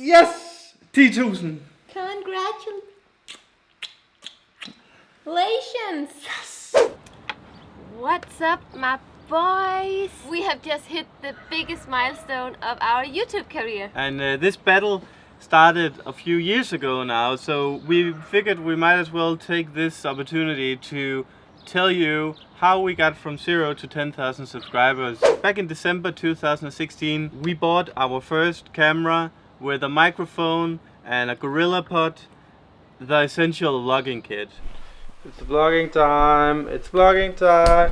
Yes! 10.000. Congratulations! Yes! What's up, my boys? We have just hit the biggest milestone of our YouTube career. And this battle started a few years ago now, so we figured we might as well take this opportunity to tell you how we got from 0 to 10,000 subscribers. Back in December 2016, we bought our first camera with a microphone and a gorilla pod, the essential vlogging kit. It's vlogging time, it's vlogging time.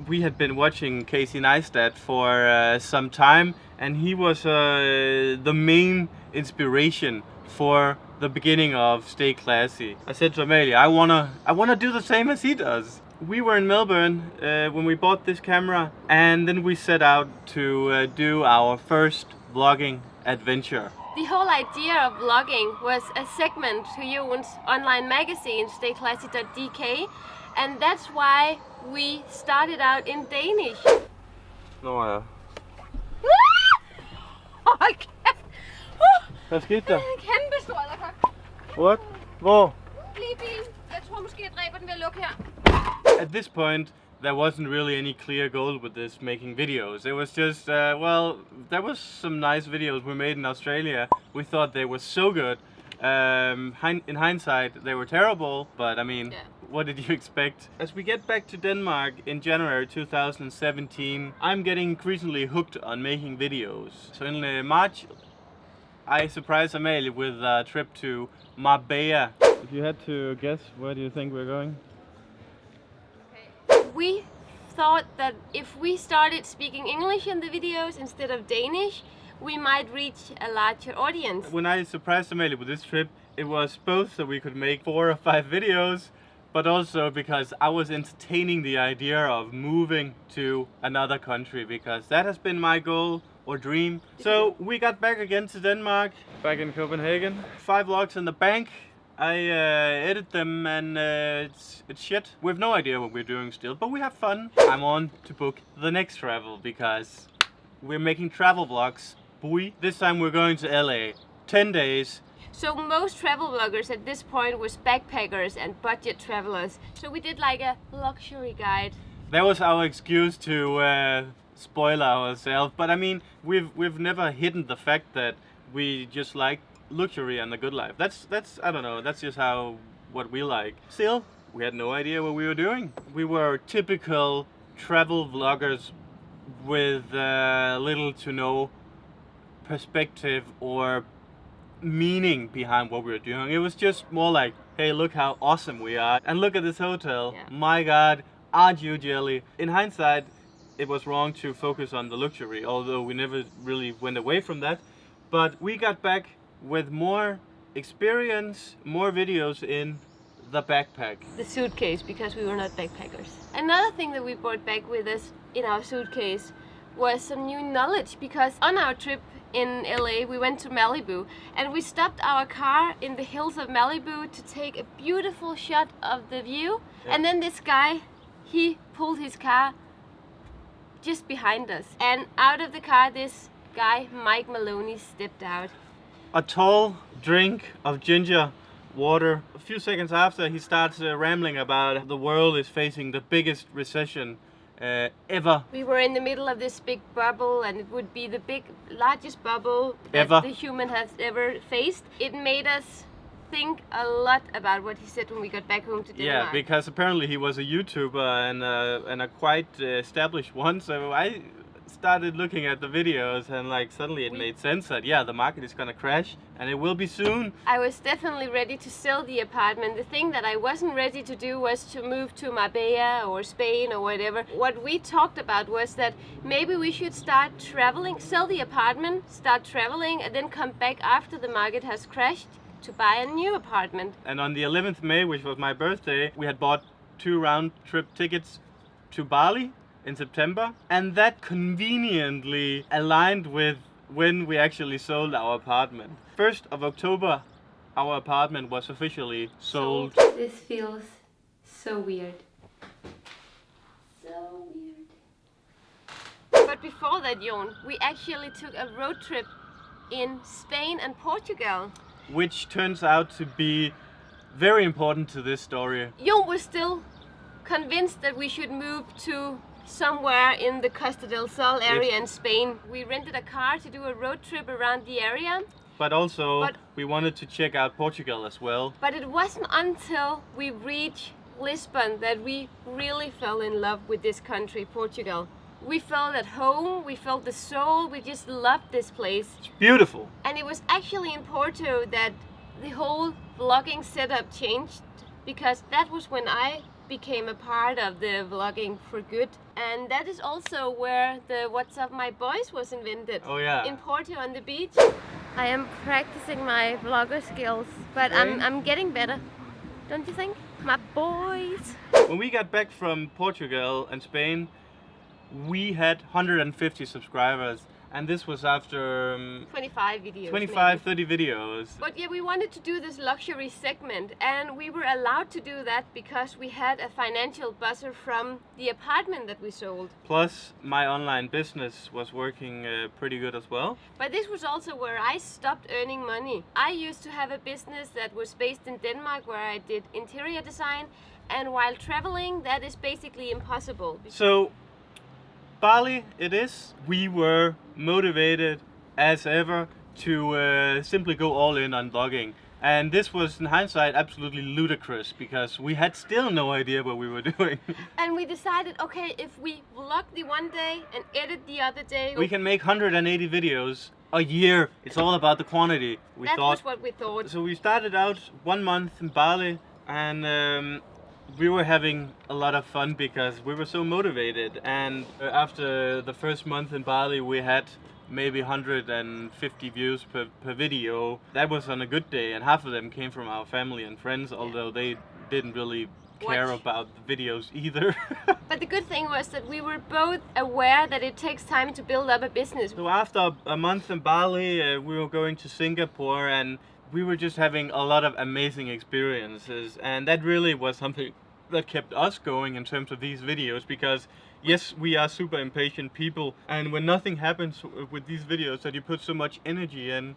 We had been watching Casey Neistat for some time, and he was the main inspiration for the beginning of Stay Classy. I said to Amalie, I wanna do the same as he does. We were in Melbourne when we bought this camera, and then we set out to do our first vlogging adventure. The whole idea of vlogging was a segment to Joen's online magazine, stayclassy.dk, and that's why we started out in Danish. Nå ja. Hold kæft! Hvad skete der? Kæmpe stor edderkop. What? Hvor? Lige bilen. Jeg tror måske, jeg dræber den ved at lukke her. At this point, there wasn't really any clear goal with this making videos. It was just, well, there was some nice videos we made in Australia. We thought they were so good. In hindsight, they were terrible, but I mean, what did you expect? As we get back to Denmark in January 2017, I'm getting increasingly hooked on making videos. So in March, I surprised Amalie with a trip to Marbella. If you had to guess, where do you think we're going? We thought that if we started speaking English in the videos instead of Danish, we might reach a larger audience. When I surprised Amalie with this trip, it was both so we could make 4 or 5 videos, but also because I was entertaining the idea of moving to another country, because that has been my goal or dream. So we got back again to Denmark, back in Copenhagen. 5 vlogs in the bank. I edit them and it's shit. We have no idea what we're doing still, but we have fun. I'm on to book the next travel because we're making travel vlogs. Boy. This time we're going to LA. 10 days. So most travel vloggers at this point was backpackers and budget travelers. So we did like a luxury guide. That was our excuse to spoil ourselves. But I mean, we've never hidden the fact that we just like luxury and the good life. That's I don't know. That's just what we like. Still, we had no idea what we were doing. We were typical travel vloggers with little to no perspective or meaning behind what we were doing. It was just more like, hey, look how awesome we are, and look at this hotel. Yeah. My God, aren't you jelly? In hindsight, it was wrong to focus on the luxury, although we never really went away from that. But we got back with more experience, more videos in the backpack. The suitcase, because we were not backpackers. Another thing that we brought back with us in our suitcase was some new knowledge, because on our trip in LA we went to Malibu and we stopped our car in the hills of Malibu to take a beautiful shot of the view. Yeah. And then this guy, he pulled his car just behind us, and out of the car this guy, Mike Maloney, stepped out. A tall drink of ginger water. A few seconds after, he starts rambling about the world is facing the biggest recession ever. We were in the middle of this big bubble, and it would be the largest bubble that Ever. the human has ever faced. It made us think a lot about what he said when we got back home to Denmark. Yeah, because apparently he was a YouTuber and a quite established one. So I started looking at the videos, and like suddenly it made sense that yeah, the market is gonna crash and it will be soon. I was definitely ready to sell the apartment. The thing that I wasn't ready to do was to move to Marbella or Spain or whatever. What we talked about was that maybe we should start traveling, sell the apartment, start traveling, and then come back after the market has crashed to buy a new apartment. And on the 11th May, which was my birthday, we had bought 2 round-trip tickets to Bali in September, and that conveniently aligned with when we actually sold our apartment. 1st of October, our apartment was officially sold. This feels so weird. So weird. But before that, Joen, we actually took a road trip in Spain and Portugal. Which turns out to be very important to this story. Joen was still convinced that we should move to somewhere in the Costa del Sol area in Spain. We rented a car to do a road trip around the area. But also we wanted to check out Portugal as well. But it wasn't until we reached Lisbon that we really fell in love with this country, Portugal. We felt at home, we felt the soul, we just loved this place. It's beautiful. And it was actually in Porto that the whole vlogging setup changed, because that was when I became a part of the vlogging for good. And that is also where the What's Up My Boys was invented. Oh yeah. In Porto on the beach. I am practicing my vlogger skills, but I'm getting better. Don't you think? My boys. When we got back from Portugal and Spain, we had 150 subscribers, and this was after 25 videos. 25, 30 videos. But yeah, we wanted to do this luxury segment, and we were allowed to do that because we had a financial buzzer from the apartment that we sold. Plus, my online business was working pretty good as well. But this was also where I stopped earning money. I used to have a business that was based in Denmark where I did interior design, and while traveling, that is basically impossible. So, Bali it is. We were motivated as ever to simply go all in on vlogging. And this was, in hindsight, absolutely ludicrous because we had still no idea what we were doing. And we decided, okay, if we vlog the one day and edit the other day, we can make 180 videos a year. It's all about the quantity. That was what we thought. So we started out 1 month in Bali, and we were having a lot of fun because we were so motivated. And after the first month in Bali, we had maybe 150 views per video. That was on a good day, and half of them came from our family and friends, although they didn't really care about the videos either. But the good thing was that we were both aware that it takes time to build up a business. So after a month in Bali, we were going to Singapore, and we were just having a lot of amazing experiences, and that really was something that kept us going in terms of these videos, because yes, we are super impatient people, and when nothing happens with these videos that you put so much energy in,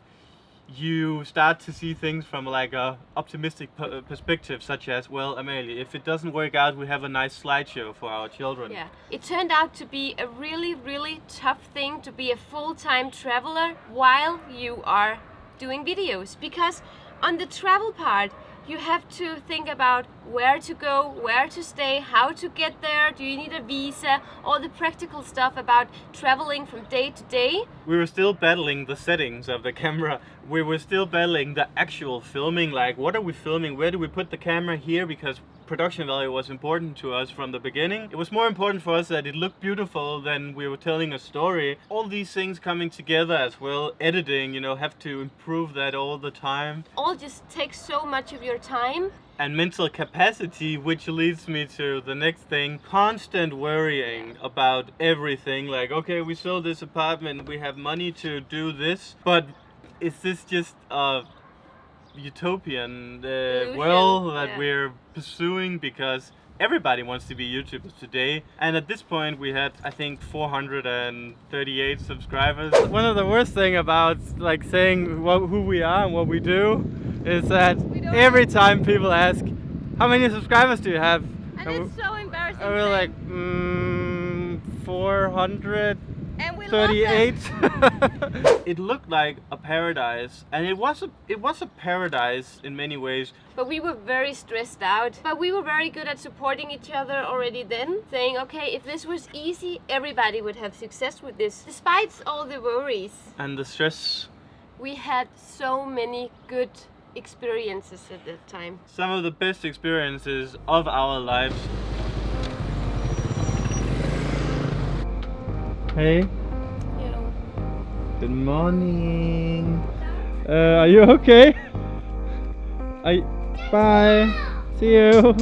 you start to see things from like a optimistic perspective, such as, well, Amalie, if it doesn't work out, we have a nice slideshow for our children. Yeah, it turned out to be a really, really tough thing to be a full-time traveler while you are doing videos, because on the travel part you have to think about where to go, where to stay, how to get there, do you need a visa, all the practical stuff about traveling from day to day. We were still battling the settings of the camera. We were still battling the actual filming, like what are we filming, where do we put the camera here, because production value was important to us from the beginning. It was more important for us that it looked beautiful than we were telling a story. All these things coming together as well, editing, you know, have to improve that all the time. All just takes so much of your time. And mental capacity, which leads me to the next thing, constant worrying about everything. Like, okay, we sold this apartment, we have money to do this, but is this just a utopian world that we're pursuing? Because everybody wants to be YouTubers today, and at this point we had, I think, 438 subscribers. One of the worst thing about like saying who we are and what we do is that every time people ask, how many subscribers do you have? And it's so embarrassing. And we're like, 438. And we love them. It looked like a paradise, and it was a paradise in many ways. But we were very stressed out. But we were very good at supporting each other already then, saying, okay, if this was easy, everybody would have success with this, despite all the worries. And the stress. We had so many good experiences at that time. Some of the best experiences of our lives. Hey. Hello. Good morning. Are you okay? Bye. See you.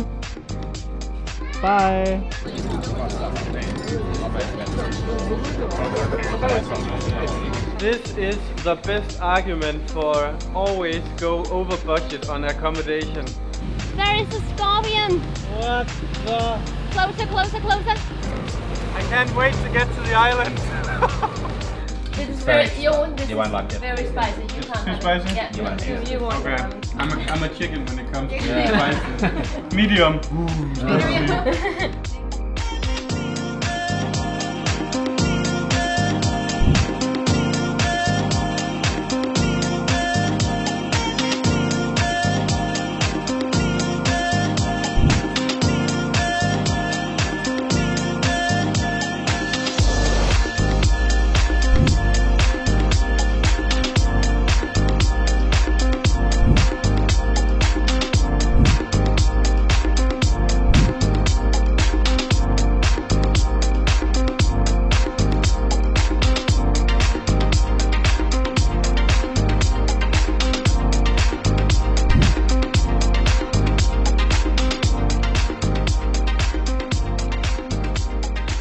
Bye. This is the best argument for always go over budget on accommodation. There is a scorpion. What the? Closer, closer, closer. I can't wait to get to the island. This is very, Joen, this You want like is it? very spicy. You can't Too have spicy? it. Yeah, You want it? you want Okay, it. I'm a chicken when it comes to Yeah. spices. Medium.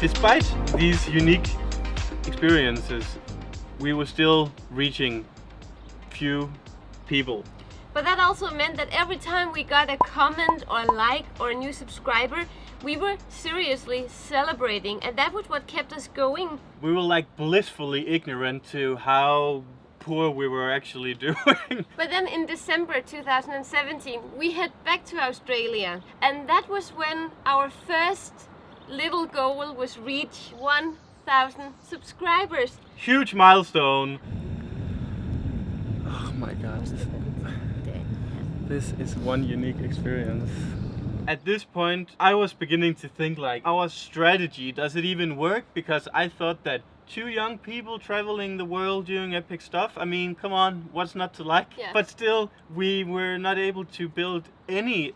Despite these unique experiences, we were still reaching few people. But that also meant that every time we got a comment or like or a new subscriber, we were seriously celebrating, and that was what kept us going. We were like blissfully ignorant to how poor we were actually doing. But then in December 2017, we head back to Australia, and that was when our first little goal was reach 1,000 subscribers. Huge milestone. Oh my god. This is one unique experience. At this point, I was beginning to think like, our strategy, does it even work? Because I thought that two young people traveling the world doing epic stuff, I mean, come on, what's not to like? Yeah. But still, we were not able to build any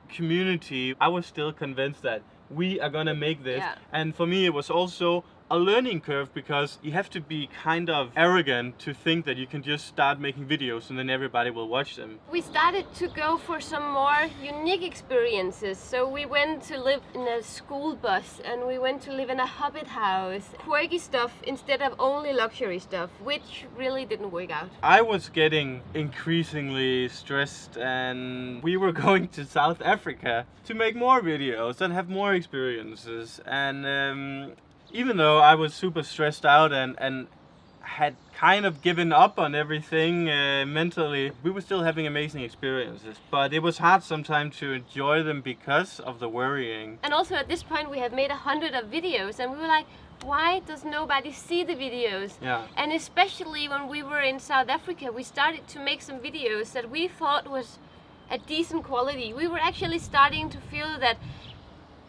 community. I was still convinced that we are gonna make this. Yeah. And for me, it was also a learning curve, because you have to be kind of arrogant to think that you can just start making videos and then everybody will watch them. We started to go for some more unique experiences. So we went to live in a school bus, and we went to live in a hobbit house. Quirky stuff instead of only luxury stuff, which really didn't work out. I was getting increasingly stressed, and we were going to South Africa to make more videos and have more experiences. And even though I was super stressed out and had kind of given up on everything mentally, we were still having amazing experiences. But it was hard sometimes to enjoy them because of the worrying. And also at this point we had made 100 of videos, and we were like, why does nobody see the videos? Yeah. And especially when we were in South Africa, we started to make some videos that we thought was a decent quality. We were actually starting to feel that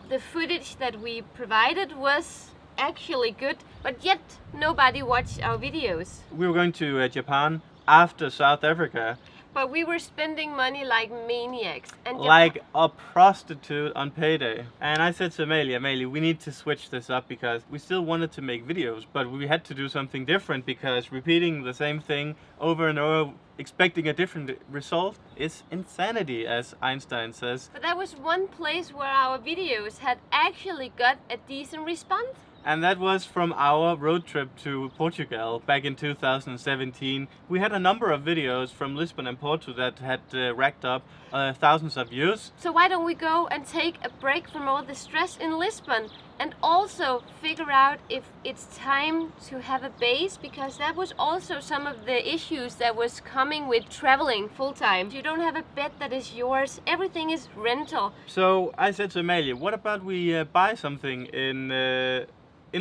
the footage that we provided was actually good, but yet nobody watched our videos. We were going to Japan after South Africa, But we were spending money like maniacs. And like a prostitute on payday. And I said to Amalie, we need to switch this up, because we still wanted to make videos, but we had to do something different, because repeating the same thing over and over, expecting a different result, is insanity, as Einstein says. But that was one place where our videos had actually got a decent response. And that was from our road trip to Portugal back in 2017. We had a number of videos from Lisbon and Porto that had racked up thousands of views. So why don't we go and take a break from all the stress in Lisbon, and also figure out if it's time to have a base, because that was also some of the issues that was coming with traveling full-time. You don't have a bed that is yours, everything is rental. So I said to Amalie, what about we buy something in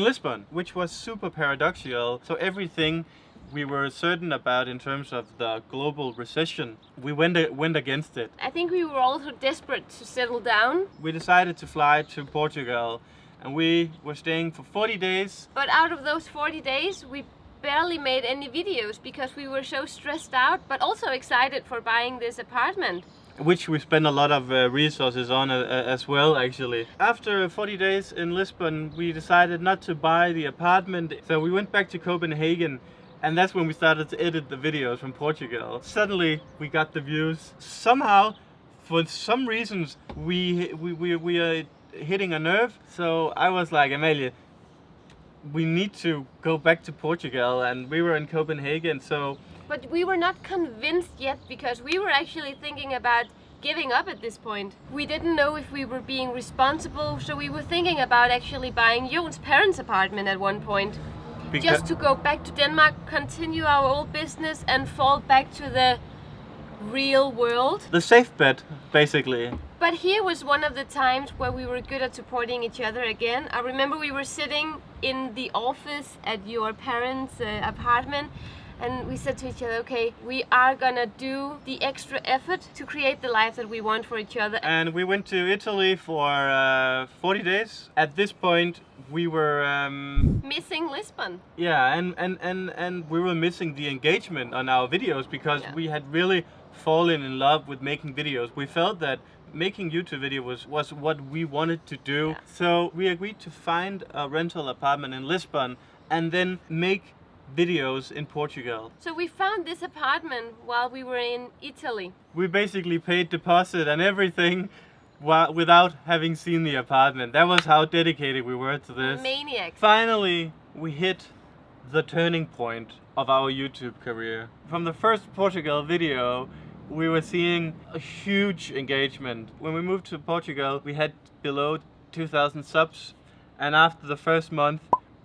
Lisbon, which was super paradoxical. So everything we were certain about in terms of the global recession, we went against it. I think we were also desperate to settle down. We decided to fly to Portugal, and we were staying for 40 days. But out of those 40 days, we barely made any videos because we were so stressed out, but also excited for buying this apartment. Which we spent a lot of resources on as well, actually. After 40 days in Lisbon, we decided not to buy the apartment. So we went back to Copenhagen, and that's when we started to edit the videos from Portugal. Suddenly, we got the views. Somehow, for some reasons, we are hitting a nerve. So I was like, Amalie, we need to go back to Portugal, and we were in Copenhagen, so... But we were not convinced yet, because we were actually thinking about giving up at this point. We didn't know if we were being responsible, so we were thinking about actually buying Joen's parents' apartment at one point. Just to go back to Denmark, continue our old business and fall back to the real world. The safe bet, basically. But here was one of the times where we were good at supporting each other again. I remember we were sitting in the office at your parents' apartment, and we said to each other, okay, we are gonna do the extra effort to create the life that we want for each other. And we went to Italy for 40 days. At this point, we were Missing Lisbon. yeah, and we were missing the engagement on our videos because we had really fallen in love with making videos. We felt that making YouTube video was what we wanted to do. Yeah. So we agreed to find a rental apartment in Lisbon and then make videos in Portugal. So we found this apartment while we were in Italy. We basically paid deposit and everything without having seen the apartment. That was how dedicated we were to this. Maniacs. Finally, we hit the turning point of our YouTube career. From the first Portugal video, we were seeing a huge engagement. When we moved to Portugal, we had below 2,000 subs, and after the first month,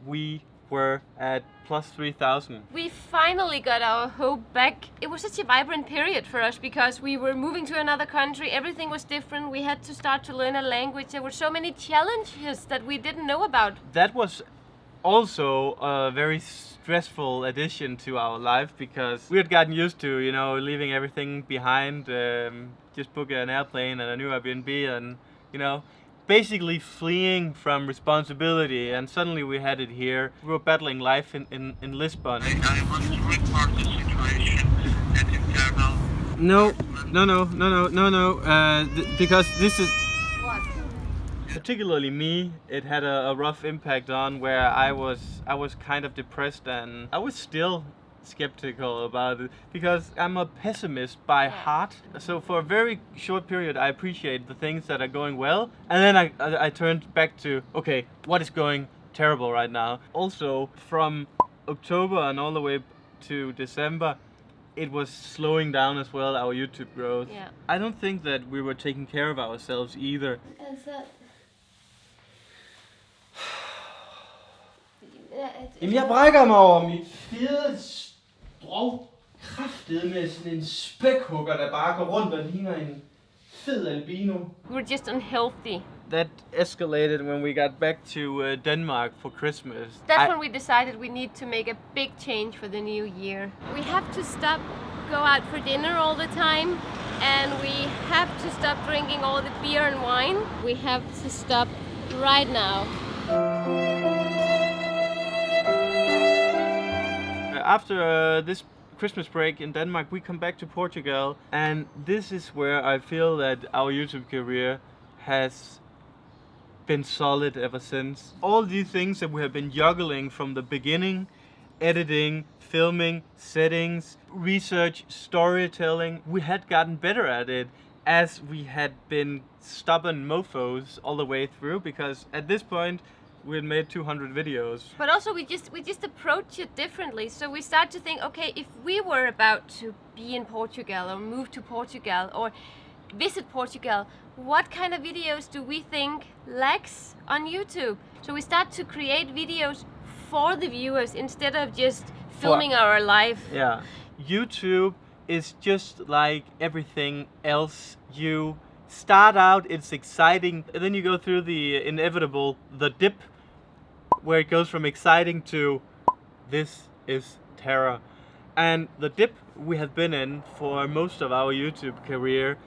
we were at plus 3,000. We finally got our hope back. It was such a vibrant period for us because we were moving to another country, everything was different, we had to start to learn a language, there were so many challenges that we didn't know about. That was also a very stressful addition to our life because we had gotten used to, you know, leaving everything behind, just book an airplane and a new Airbnb and, you know, basically fleeing from responsibility, and suddenly we had it here. We were battling life in Lisbon. I want to report the situation at internal. No, because this is What? particularly me. It had a rough impact on where I was kind of depressed, and I was still skeptical about it because I'm a pessimist by heart. So for a very short period I appreciate the things that are going well, and then I turned back to, okay, what is going terrible right now. Also from October and all the way to December, it was slowing down as well, our YouTube growth. Yeah. I don't think that we were taking care of ourselves either. Jamen, jeg brækker mig over mit fede strov kraftede med sådan en spækhugger, der bare går rundt og ligner en fed albino. We were just unhealthy. That escalated when we got back to Denmark for Christmas. That's when we decided we need to make a big change for the new year. We have to stop, go out for dinner all the time, and we have to stop drinking all the beer and wine. We have to stop right now. After this Christmas break in Denmark, we come back to Portugal, and this is where I feel that our YouTube career has been solid ever since. All these things that we have been juggling from the beginning, editing, filming, settings, research, storytelling, we had gotten better at it as we had been stubborn mofos all the way through, because at this point we had made 200 videos. But also we just approach it differently. So we start to think, okay, if we were about to be in Portugal or move to Portugal or visit Portugal, what kind of videos do we think lacks on YouTube? So we start to create videos for the viewers instead of just filming our life. Yeah. YouTube is just like everything else. You start out, it's exciting, and then you go through the inevitable, the dip, where it goes from exciting to this is terror. And the dip we have been in for most of our YouTube career,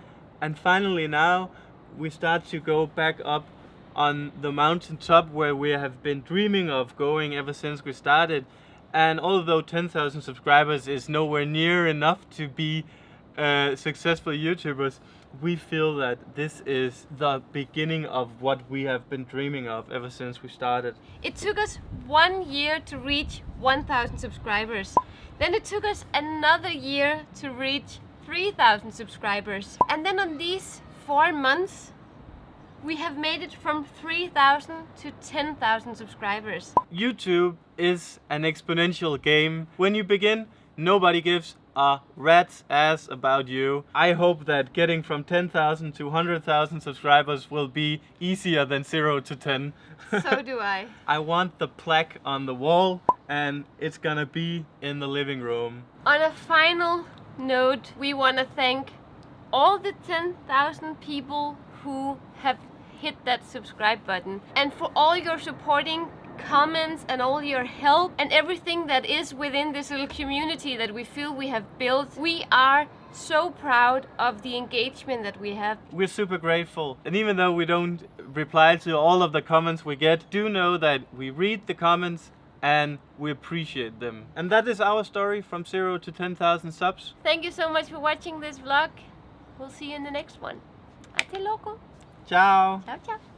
and finally now we start to go back up on the mountaintop where we have been dreaming of going ever since we started. And although 10,000 subscribers is nowhere near enough to be successful YouTubers, we feel that this is the beginning of what we have been dreaming of ever since we started. It took us 1 year to reach 1,000 subscribers. Then it took us another year to reach 3,000 subscribers. And then on these 4 months, we have made it from 3,000 to 10,000 subscribers. YouTube is an exponential game. When you begin, nobody gives a rat's ass about you. I hope that getting from 10,000 to 100,000 subscribers will be easier than 0 to 10. So do I. I want the plaque on the wall, and it's gonna be in the living room. On a final note, we want to thank all the 10,000 people who have hit that subscribe button, and for all your supporting comments and all your help and everything that is within this little community that we feel we have built. We are so proud of the engagement that we have. We're super grateful, and even though we don't reply to all of the comments we get, do know that we read the comments and we appreciate them. And that is our story from 0 to 10,000 subs. Thank you so much for watching this vlog. We'll see you in the next one. Ate loco. Ciao. Ciao, ciao.